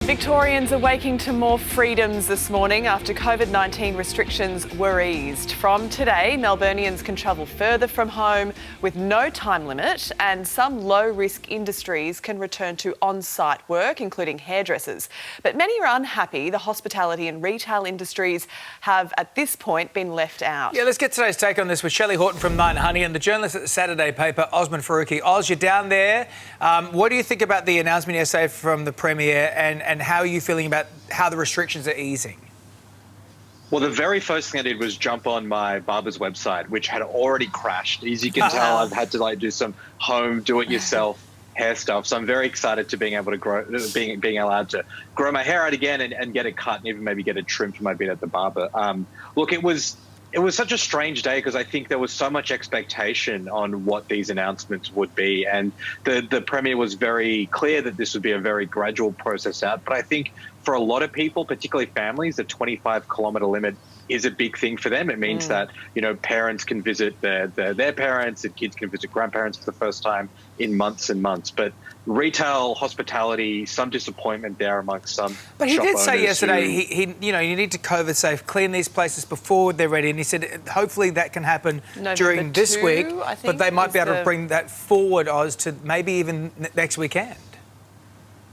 Victorians are waking to more freedoms this morning after COVID-19 restrictions were eased. From today, Melburnians can travel further from home with no time limit, and some low-risk industries can return to on-site work, including hairdressers. But many are unhappy. The hospitality and retail industries have, at this point, been left out. Yeah, let's get today's take on this with Shelley Horton from Night and Honey and the journalist at the Saturday paper, Osman Faruqi. Oz, you're down there. What do you think about the announcement yesterday from the Premier, and how are you feeling about how the restrictions are easing? Well, the very first thing I did was jump on my barber's website, which had already crashed. As you can tell, I've had to do some home do-it-yourself hair stuff. So I'm very excited to being able to being allowed to grow my hair out again and get it cut and even maybe get it trimmed for my bit at the barber. Look, it was such a strange day because I think there was so much expectation on what these announcements would be. And the Premier was very clear that this would be a very gradual process out. But I think for a lot of people, particularly families, the 25-kilometre limit is a big thing for them. It means that, parents can visit their parents and kids can visit grandparents for the first time in months and months. But retail, hospitality, some disappointment there amongst some. But he did say yesterday, he you need to COVID safe, clean these places before they're ready. And he said hopefully that can happen during this week, but they might be able to bring that forward, Oz, to maybe even next weekend.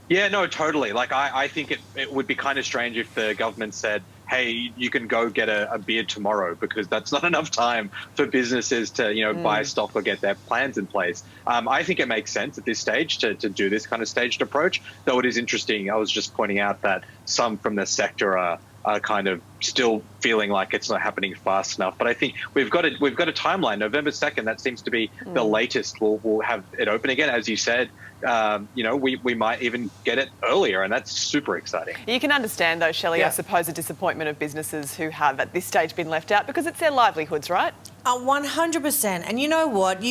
Yeah, no, totally. I think it would be kind of strange if the government said, hey, you can go get a beer tomorrow, because that's not enough time for businesses to, buy stock or get their plans in place. I think it makes sense at this stage to do this kind of staged approach, though it is interesting. I was just pointing out that some from the sector are kind of still feeling like it's not happening fast enough. But I think we've got a timeline. November 2nd, that seems to be the latest. We'll have it open again, as you said. We might even get it earlier, and that's super exciting. You can understand, though, Shelley, I suppose, the disappointment of businesses who have at this stage been left out, because it's their livelihoods, right? 100%. And you know what?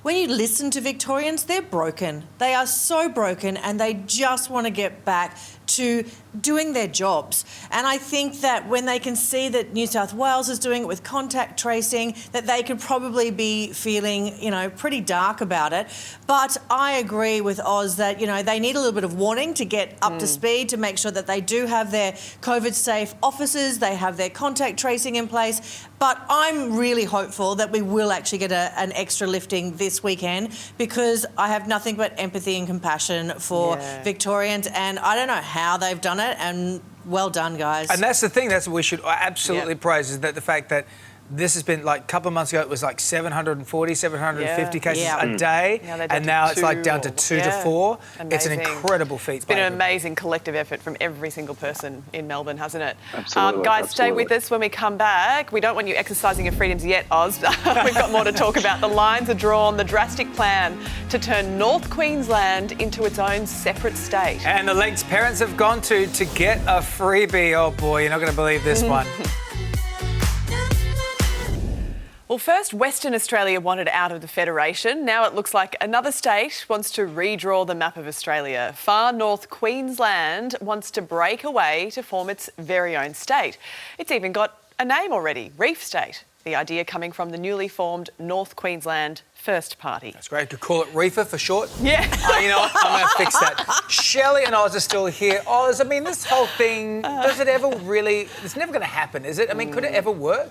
When you listen to Victorians, they're broken. They are so broken, and they just want to get back to doing their jobs. And I think that when they can see that New South Wales is doing it with contact tracing, that they could probably be feeling, pretty dark about it. But I agree with Oz that, they need a little bit of warning to get up to speed, to make sure that they do have their COVID-safe offices, they have their contact tracing in place. But I'm really hopeful that we will actually get an extra lifting this weekend, because I have nothing but empathy and compassion for Victorians, and I don't know how they've done it, and well done, guys. And that's the thing, that's what we should absolutely praise, is that the fact that this has been, a couple of months ago, it was 740, 750 cases a day, and now it's down to 2 to 4. Amazing. It's an incredible feat. It's been an amazing collective effort from every single person in Melbourne, hasn't it? Absolutely. Guys, stay with us when we come back. We don't want you exercising your freedoms yet, Oz. We've got more to talk about. The lines are drawn, the drastic plan to turn North Queensland into its own separate state. And the lengths parents have gone to get a freebie. Oh boy, you're not going to believe this one. Well, first, Western Australia wanted out of the Federation. Now it looks like another state wants to redraw the map of Australia. Far North Queensland wants to break away to form its very own state. It's even got a name already, Reef State. The idea coming from the newly formed North Queensland First Party. That's great. Could call it Reefer for short. Yeah. You know what? I'm going to fix that. Shelley and Oz are still here. Oz, this whole thing, does it ever really... It's never going to happen, is it? Could it ever work?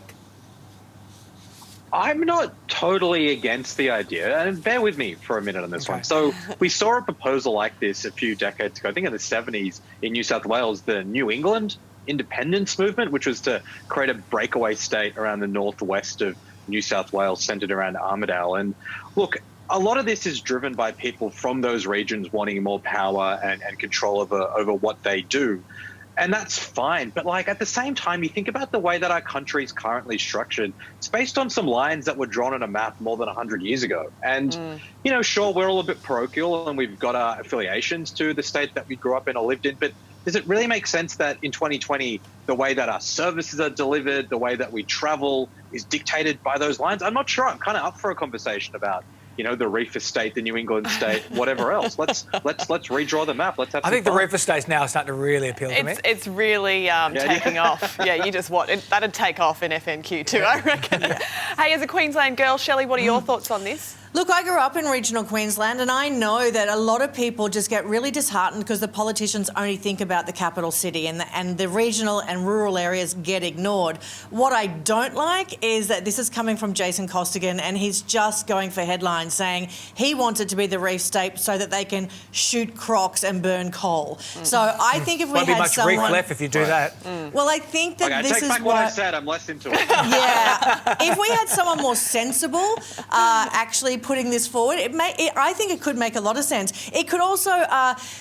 I'm not totally against the idea, and bear with me for a minute on this one. So we saw a proposal like this a few decades ago, I think in the 70s in New South Wales, the New England independence movement, which was to create a breakaway state around the northwest of New South Wales, centred around Armidale. And look, a lot of this is driven by people from those regions wanting more power and control over what they do. And that's fine. But at the same time, you think about the way that our country is currently structured. It's based on some lines that were drawn on a map more than 100 years ago. And, sure, we're all a bit parochial and we've got our affiliations to the state that we grew up in or lived in. But does it really make sense that in 2020, the way that our services are delivered, the way that we travel is dictated by those lines? I'm not sure. I'm kind of up for a conversation about the Reefer State, the New England State, whatever else. Let's redraw the map. Let's have some fun. The Reefer State's now starting to really appeal to me. It's really taking off. Yeah, you just that'd take off in FNQ too, I reckon. Hey, as a Queensland girl, Shelley, what are your thoughts on this? Look, I grew up in regional Queensland and I know that a lot of people just get really disheartened because the politicians only think about the capital city and the regional and rural areas get ignored. What I don't like is that this is coming from Jason Costigan and he's just going for headlines saying he wants it to be the Reef State so that they can shoot crocs and burn coal. So I think if we Won't be had much someone... reef left if you do that. Well, I think that okay, this take is back what I said. I'm less into it. Yeah. If we had someone more sensible actually putting this forward, I think it could make a lot of sense. It could also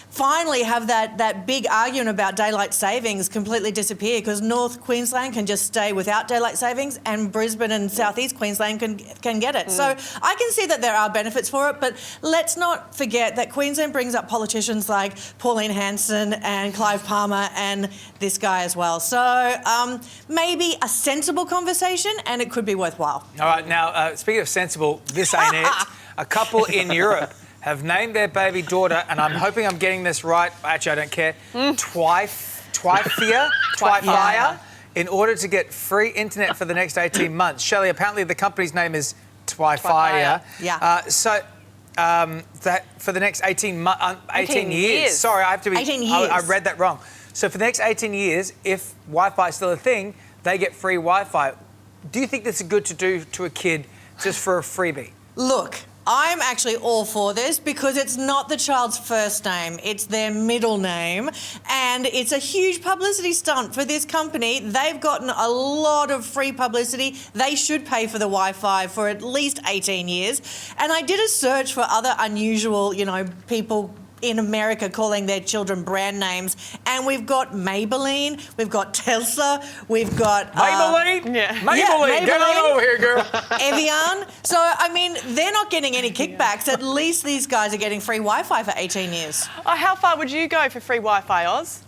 finally have that big argument about daylight savings completely disappear because North Queensland can just stay without daylight savings and Brisbane and Southeast Queensland can get it. So I can see that there are benefits for it, but let's not forget that Queensland brings up politicians like Pauline Hanson and Clive Palmer and this guy as well. So maybe a sensible conversation and it could be worthwhile. All right, now, speaking of sensible, this ain't it. A couple in Europe have named their baby daughter, and I'm hoping I'm getting this right. Actually, I don't care. TWIFIA, in order to get free internet for the next 18 months. Shelley, apparently the company's name is TWIFIA. Yeah. That for the next 18 years. Sorry, I have to be... 18 years. I read that wrong. So for the next 18 years, if Wi-Fi is still a thing, they get free Wi-Fi. Do you think this is good to do to a kid just for a freebie? Look, I'm actually all for this because it's not the child's first name, it's their middle name. And it's a huge publicity stunt for this company. They've gotten a lot of free publicity. They should pay for the Wi-Fi for at least 18 years. And I did a search for other unusual, people in America calling their children brand names, and we've got Maybelline, we've got Tesla, we've got Maybelline? Maybelline, get on over here, girl. Evian. So, I mean, they're not getting any kickbacks. At least these guys are getting free Wi-Fi for 18 years. How far would you go for free Wi-Fi, Oz?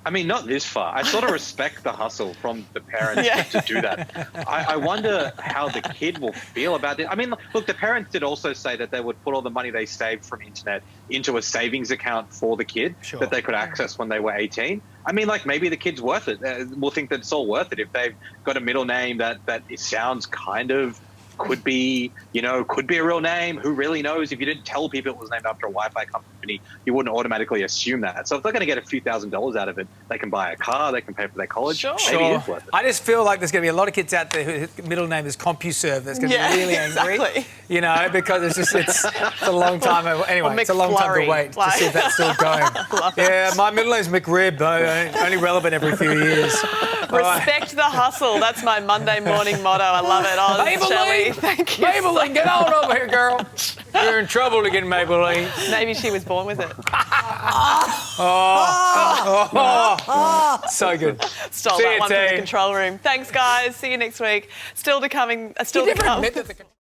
I mean, not this far. I sort of respect the hustle from the parents to do that. I wonder how the kid will feel about it. I mean, look, the parents did also say that they would put all the money they saved from internet into a savings account for the kid that they could access when they were 18. I mean, maybe the kid's worth it. We'll think that it's all worth it if they've got a middle name that it sounds kind of could be a real name. Who really knows? If you didn't tell people it was named after a Wi-Fi company, you wouldn't automatically assume that. So if they're going to get a few $1,000s out of it, they can buy a car, they can pay for their college. Sure. Maybe it is worth it. I just feel like there's going to be a lot of kids out there whose middle name is CompuServe that's going to be really angry. Exactly. Because it's a long time. Anyway, it's a long time to wait to see if that's still going. Yeah, my middle name's McRib, though. Only relevant every few years. Respect the hustle. That's my Monday morning motto. I love it. Oz, Shelley, thank you. Maybelline, get on over here, girl. You're in trouble again, Maybelline. Maybe she was born with it. So good. Stole that one from the control room. Thanks, guys. See you next week. Still to come.